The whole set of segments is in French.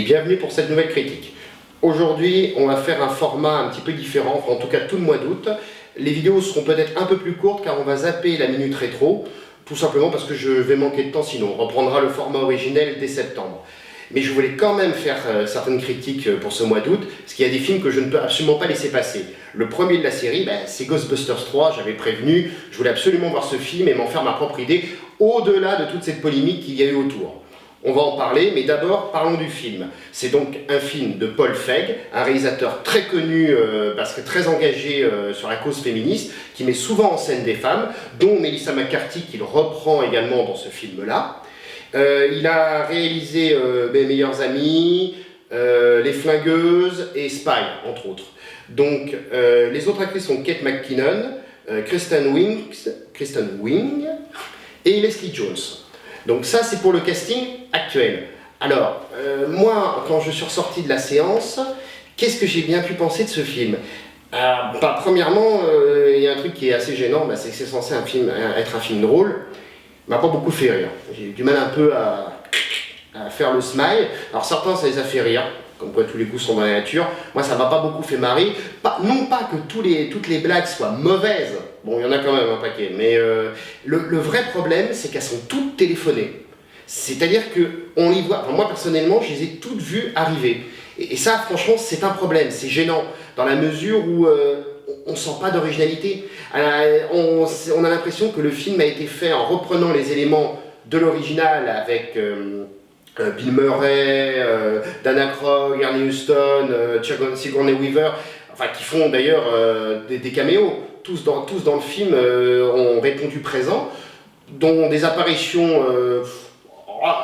bienvenue pour cette nouvelle critique. Aujourd'hui, on va faire un format un petit peu différent, enfin, en tout cas tout le mois d'août. Les vidéos seront peut-être un peu plus courtes car on va zapper la minute rétro, tout simplement parce que je vais manquer de temps sinon. On reprendra le format originel dès septembre. Mais je voulais quand même faire certaines critiques pour ce mois d'août, parce qu'il y a des films que je ne peux absolument pas laisser passer. Le premier de la série, c'est Ghostbusters 3, j'avais prévenu, je voulais absolument voir ce film et m'en faire ma propre idée, au-delà de toute cette polémique qu'il y a eu autour. On va en parler, mais d'abord parlons du film. C'est donc un film de Paul Feig, un réalisateur très connu, parce que très engagé sur la cause féministe, qui met souvent en scène des femmes, dont Melissa McCarthy, qu'il reprend également dans ce film-là. Il a réalisé Mes meilleurs amis, Les Flingueuses et Spy, entre autres. Donc, les autres actrices sont Kate McKinnon, Kristen Wiig et Leslie Jones. Donc ça, c'est pour le casting actuel. Alors, moi, quand je suis ressorti de la séance, qu'est-ce que j'ai bien pu penser de ce film? Premièrement, il y a un truc qui est assez gênant, c'est que c'est censé être un film drôle. Il m'a pas beaucoup fait rire. J'ai eu du mal un peu à faire le smile. Alors certains, ça les a fait rire, comme quoi tous les goûts sont dans la nature. Moi, ça m'a pas beaucoup fait marrer. Non pas que toutes les blagues soient mauvaises. Bon, il y en a quand même un paquet. Mais le vrai problème, c'est qu'elles sont toutes téléphonées. C'est-à-dire qu'on les voit... Enfin, moi, personnellement, je les ai toutes vues arriver. Et ça, franchement, c'est un problème. C'est gênant, dans la mesure où... on ne sent pas d'originalité. On a l'impression que le film a été fait en reprenant les éléments de l'original avec Bill Murray, Dan Aykroyd, Ernie Huston, Sigourney Weaver, enfin qui font d'ailleurs des caméos. Tous dans le film ont répondu présent, dont des apparitions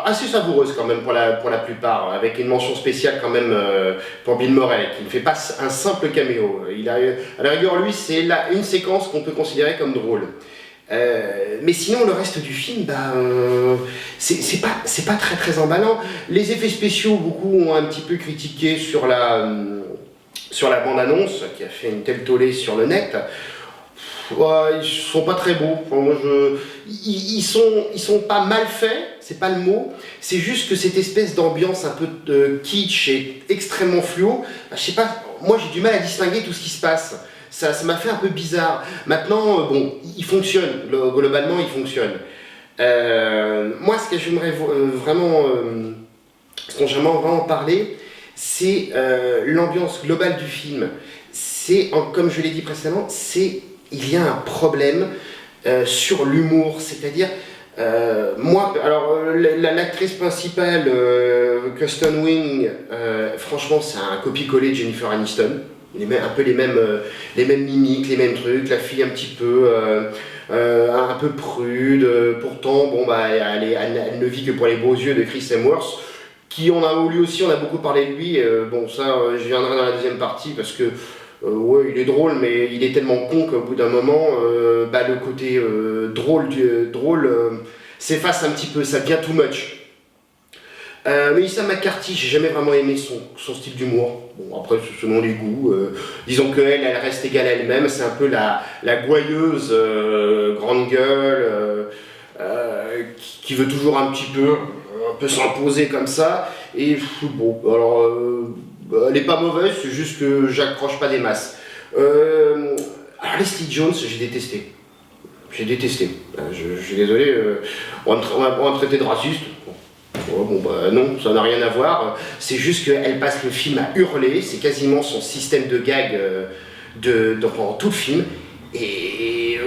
assez savoureuses quand même pour la plupart, avec une mention spéciale quand même pour Bill Murray, qui ne fait pas un simple caméo. À la rigueur, lui, c'est une séquence qu'on peut considérer comme drôle. Mais sinon, le reste du film, c'est pas très emballant. Les effets spéciaux, beaucoup ont un petit peu critiqué sur la bande-annonce, qui a fait une telle tollée sur le net. Ouais, ils sont pas très beaux. Enfin, moi, ils sont pas mal faits, c'est pas le mot. C'est juste que cette espèce d'ambiance un peu kitsch et extrêmement fluo, je sais pas, moi j'ai du mal à distinguer tout ce qui se passe. Ça m'a fait un peu bizarre. Maintenant, bon, il fonctionne, globalement il fonctionne. Moi, ce que j'aimerais vraiment parler, c'est l'ambiance globale du film. Comme je l'ai dit précédemment, il y a un problème sur l'humour, c'est-à-dire, l'actrice principale, Kristen Wiig, franchement, c'est un copier-coller de Jennifer Aniston. Un peu les mêmes mimiques, les mêmes trucs, la fille un petit peu prude, pourtant, elle ne vit que pour les beaux yeux de Chris Hemsworth, lui aussi, on a beaucoup parlé de lui, je viendrai dans la deuxième partie, parce que ouais, il est drôle, mais il est tellement con qu'au bout d'un moment, le côté drôle s'efface un petit peu, ça devient too much. Melissa McCarthy, j'ai jamais vraiment aimé son style d'humour. Bon, après, selon les goûts, disons qu'elle reste égale à elle-même, c'est un peu la gouailleuse, grande gueule, qui veut toujours un peu s'imposer comme ça. Et bon, alors... elle n'est pas mauvaise, c'est juste que j'accroche pas des masses. Alors Leslie Jones, j'ai détesté. Je suis désolé, on va me traiter de raciste. Non, ça n'a rien à voir. C'est juste qu'elle passe le film à hurler, c'est quasiment son système de gag pendant tout le film. Et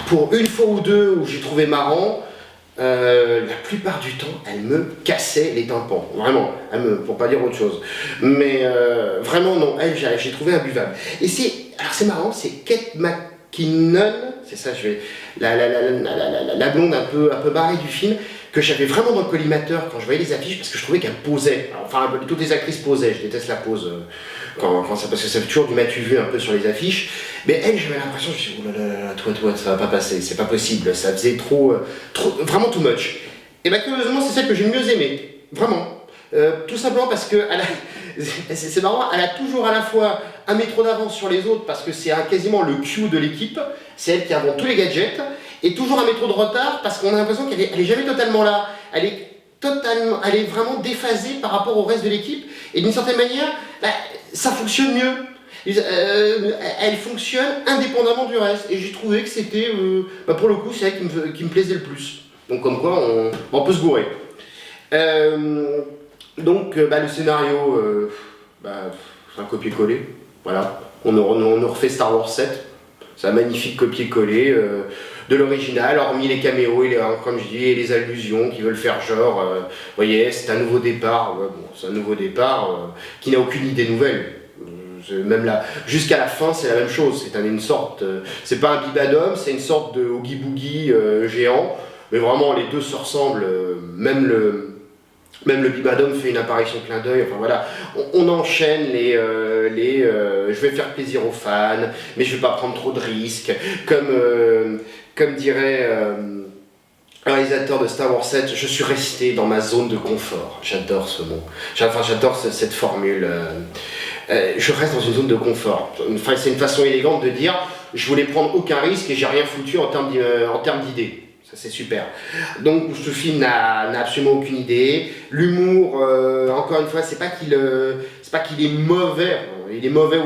pour une fois ou deux où j'ai trouvé marrant, la plupart du temps, elle me cassait les tympans, vraiment, pour pas dire autre chose. Mais vraiment non, elle, j'ai trouvé imbuvable. Et c'est marrant, c'est Kate McKinnon, c'est ça, la blonde un peu barrée du film, que j'avais vraiment dans le collimateur quand je voyais les affiches, parce que je trouvais qu'elle posait. Enfin, toutes les actrices posaient, je déteste la pose, parce que ça fait toujours du m'as-tu vu un peu sur les affiches. Mais elle, j'avais l'impression, je me suis dit, oh là là, toi, ça va pas passer, c'est pas possible, ça faisait trop, vraiment too much. Et curieusement, c'est celle que j'ai le mieux aimée, vraiment. Tout simplement parce que, c'est marrant, elle a toujours à la fois un métro d'avance sur les autres, parce que c'est quasiment le Q de l'équipe, c'est elle qui invente tous les gadgets, et toujours un métro de retard, parce qu'on a l'impression qu'elle est jamais totalement là. Elle est vraiment déphasée par rapport au reste de l'équipe, Et d'une certaine manière, bah, ça fonctionne mieux. Elle fonctionne indépendamment du reste. Et j'ai trouvé que c'était, bah, pour le coup, c'est elle qui me plaisait le plus. Donc comme quoi, on peut se gourer. Bah, le scénario, bah, c'est un copier-coller. Voilà. On refait Star Wars 7. C'est un magnifique copier-coller de l'original, hormis les caméos et comme je dis, et les allusions qui veulent faire genre, vous voyez, c'est un nouveau départ. Ouais, bon, c'est un nouveau départ qui n'a aucune idée nouvelle. Même là, jusqu'à la fin, c'est la même chose. C'est une sorte, c'est pas un bibadum, c'est une sorte de oogie boogie géant. Mais vraiment, les deux se ressemblent. Même le bibadum fait une apparition clin d'œil. Enfin voilà, on enchaîne je vais faire plaisir aux fans, mais je vais pas prendre trop de risques. Comme dirait le réalisateur de Star Wars 7, je suis resté dans ma zone de confort. J'adore ce mot. J'adore cette formule. Je reste dans une zone de confort. Enfin, c'est une façon élégante de dire je voulais prendre aucun risque et j'ai rien foutu en termes d'idées. Ça, c'est super. Donc ce film n'a absolument aucune idée. L'humour, encore une fois, c'est pas qu'il est mauvais. Il est mauvais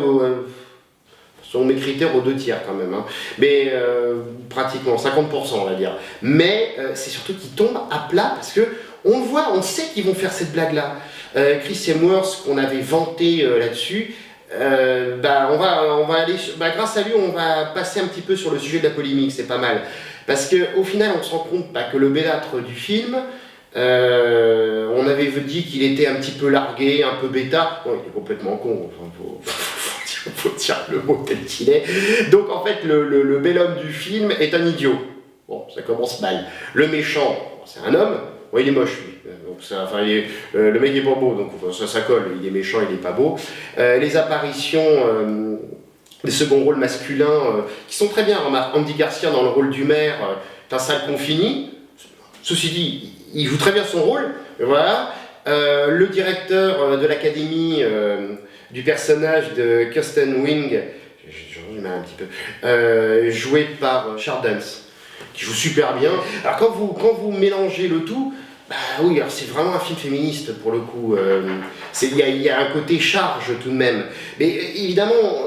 selon mes critères aux 2/3 quand même. Hein. Mais pratiquement 50% on va dire. Mais c'est surtout qu'il tombe à plat parce que on le voit, on sait qu'ils vont faire cette blague-là. Chris Hemsworth, qu'on avait vanté là-dessus, on va aller, grâce à lui, on va passer un petit peu sur le sujet de la polémique, c'est pas mal. Parce qu'au final, on se rend compte que le bellâtre du film, on avait dit qu'il était un petit peu largué, un peu bêta. Bon, il est complètement con, faut dire le mot tel qu'il est. Donc en fait, le bel homme du film est un idiot. Bon, ça commence mal. Le méchant, c'est un homme. Ouais, il est moche, lui. Donc, le mec est pas beau, donc ça colle. Il est méchant, il est pas beau. Les apparitions des seconds rôles masculins qui sont très bien. Remarque, Andy Garcia dans le rôle du maire, c'est un sale confini. Ceci dit, il joue très bien son rôle. Voilà. Le directeur de l'académie du personnage de Kirsten Wing, j'ai du mal un petit peu, joué par Charles Dance, qui joue super bien. Alors quand vous mélangez le tout, bah oui, alors c'est vraiment un film féministe pour le coup. Il y a un côté charge tout de même. Mais évidemment,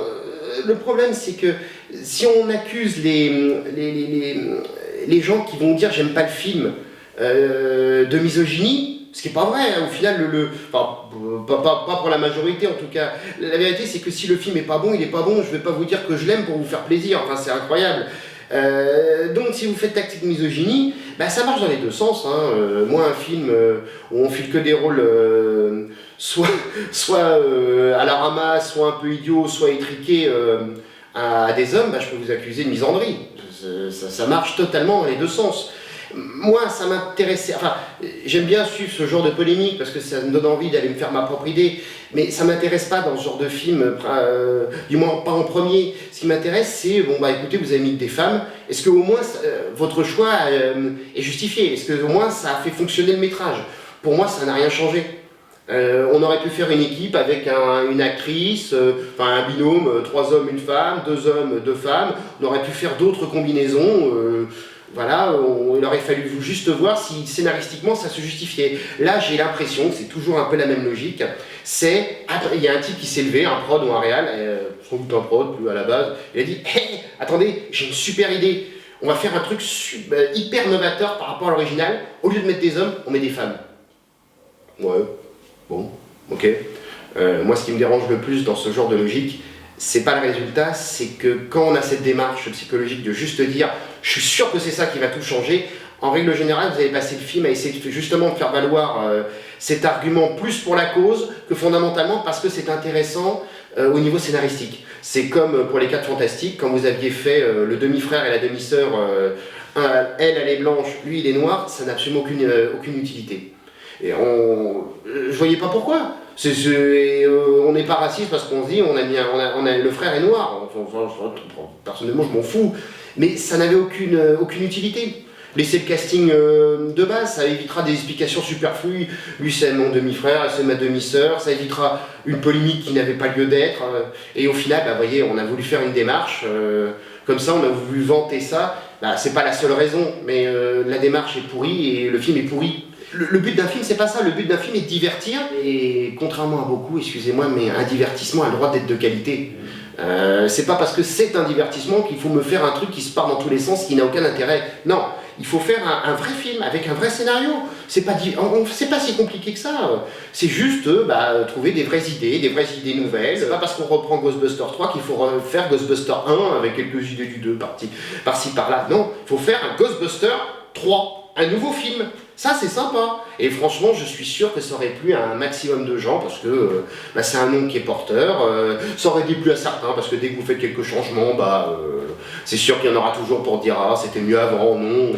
le problème c'est que si on accuse les gens qui vont dire j'aime pas le film de misogynie, ce qui n'est pas vrai, au final, pas pour la majorité en tout cas. La vérité c'est que si le film est pas bon, il est pas bon, je vais pas vous dire que je l'aime pour vous faire plaisir, enfin c'est incroyable. Donc si vous faites tactique misogynie, bah, ça marche dans les deux sens. Hein. Moi un film où on file que des rôles soit à la ramasse, soit un peu idiot, soit étriqué à des hommes, bah, je peux vous accuser de misandrie. Ça marche totalement dans les deux sens. Moi, ça m'intéressait. Enfin, j'aime bien suivre ce genre de polémique parce que ça me donne envie d'aller me faire ma propre idée. Mais ça m'intéresse pas dans ce genre de film, du moins pas en premier. Ce qui m'intéresse, c'est écoutez, vous avez mis des femmes. Est-ce que au moins votre choix est justifié? Est-ce que au moins ça a fait fonctionner le métrage? Pour moi, ça n'a rien changé. On aurait pu faire une équipe avec une actrice, un binôme, 3 hommes, 1 femme, 2 hommes, 2 femmes. On aurait pu faire d'autres combinaisons. Voilà, il aurait fallu juste voir si scénaristiquement ça se justifiait. Là, j'ai l'impression que c'est toujours un peu la même logique. Il y a un type qui s'est levé, un prod ou un réal, sans doute un prod, plus à la base, il a dit « Hey, attendez, j'ai une super idée. On va faire un truc hyper novateur par rapport à l'original. Au lieu de mettre des hommes, on met des femmes. » Ouais, bon, ok. Moi, ce qui me dérange le plus dans ce genre de logique, c'est pas le résultat, c'est que quand on a cette démarche psychologique de juste dire « je suis sûr que c'est ça qui va tout changer », en règle générale, vous avez passé le film à essayer justement de faire valoir cet argument plus pour la cause que fondamentalement parce que c'est intéressant au niveau scénaristique. C'est comme pour les 4 Fantastiques, quand vous aviez fait le demi-frère et la demi-sœur, elle est blanche, lui il est noir, ça n'a absolument aucune utilité. Et je voyais pas pourquoi. On n'est pas raciste parce qu'on se dit le frère est noir. Personnellement, je m'en fous. Mais ça n'avait aucune utilité. Laisser le casting de base, ça évitera des explications superflues. Lui, c'est mon demi-frère, c'est ma demi-sœur. Ça évitera une polémique qui n'avait pas lieu d'être. Et au final, vous voyez, on a voulu faire une démarche. Comme ça, on a voulu vanter ça. C'est pas la seule raison, mais la démarche est pourrie et le film est pourri. Le but d'un film, c'est pas ça. Le but d'un film est de divertir. Et contrairement à beaucoup, excusez-moi, mais un divertissement a le droit d'être de qualité. C'est pas parce que c'est un divertissement qu'il faut me faire un truc qui se part dans tous les sens, qui n'a aucun intérêt. Non, il faut faire un vrai film avec un vrai scénario. C'est pas si compliqué que ça. C'est juste trouver des vraies idées nouvelles. C'est pas parce qu'on reprend Ghostbusters 3 qu'il faut refaire Ghostbusters 1 avec quelques idées du 2 par-ci par-là. Non, il faut faire un Ghostbusters 3, un nouveau film. Ça, c'est sympa. Et franchement, je suis sûr que ça aurait plu à un maximum de gens parce que c'est un nom qui est porteur. Ça aurait déplu à certains parce que dès que vous faites quelques changements, c'est sûr qu'il y en aura toujours pour dire ah c'était mieux avant, non,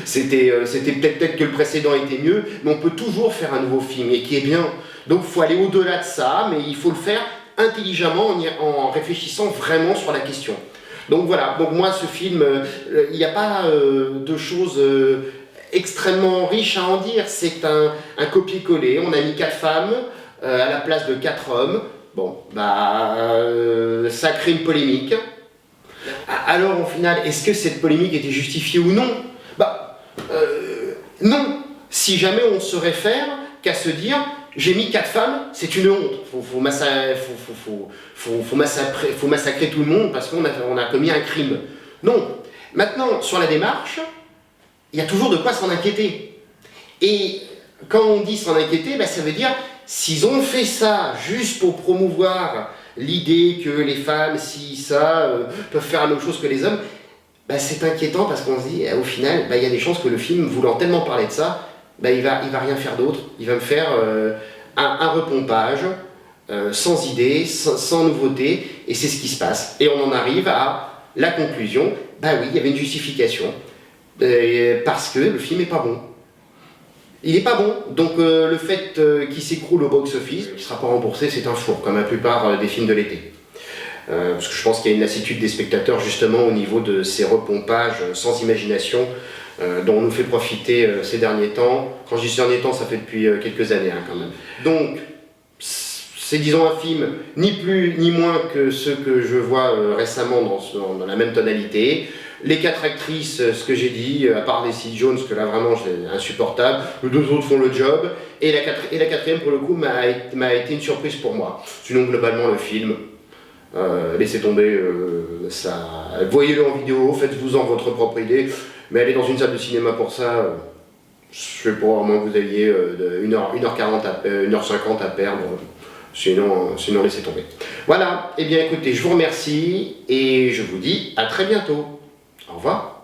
c'était peut-être que le précédent était mieux, mais on peut toujours faire un nouveau film et qui est bien. Donc il faut aller au-delà de ça, mais il faut le faire intelligemment en réfléchissant vraiment sur la question. Donc voilà, donc moi ce film, il n'y a pas de choses extrêmement riches à en dire, c'est un copier-coller, on a mis 4 femmes à la place de 4 hommes, bon, ça crée une polémique. Alors au final, est-ce que cette polémique était justifiée ou non? Non, si jamais on se réfère qu'à se dire j'ai mis 4 femmes, c'est une honte, faut massacrer tout le monde parce qu'on a commis un crime. Non, maintenant sur la démarche, il y a toujours de quoi s'en inquiéter. Et quand on dit s'en inquiéter, ça veut dire s'ils ont fait ça juste pour promouvoir l'idée que les femmes, peuvent faire la même chose que les hommes, c'est inquiétant parce qu'on se dit, au final, il y a des chances que le film, voulant tellement parler de ça, il va rien faire d'autre. Il va me faire un repompage, sans idée, sans nouveauté, et c'est ce qui se passe. Et on en arrive à la conclusion, oui, il y avait une justification, parce que le film n'est pas bon. Il n'est pas bon, donc le fait qu'il s'écroule au box-office, qu'il ne sera pas remboursé, c'est un four, comme la plupart des films de l'été. Parce que je pense qu'il y a une lassitude des spectateurs justement au niveau de ces repompages sans imagination dont on nous fait profiter ces derniers temps. Quand je dis ces derniers temps, ça fait depuis quelques années quand même. Donc, c'est disons un film ni plus ni moins que ceux que je vois récemment dans la même tonalité. Les 4 actrices, ce que j'ai dit, à part Leslie Jones, que là vraiment c'est insupportable, les 2 autres font le job, et la quatrième pour le coup m'a été une surprise pour moi. Sinon globalement le film, laissez tomber, voyez-le en vidéo, faites-vous-en votre propre idée, mais allez dans une salle de cinéma pour ça, je sais pas, à moins que vous ayez 1h50 à perdre, sinon laissez tomber. Voilà, et bien écoutez, je vous remercie, et je vous dis à très bientôt. Au revoir.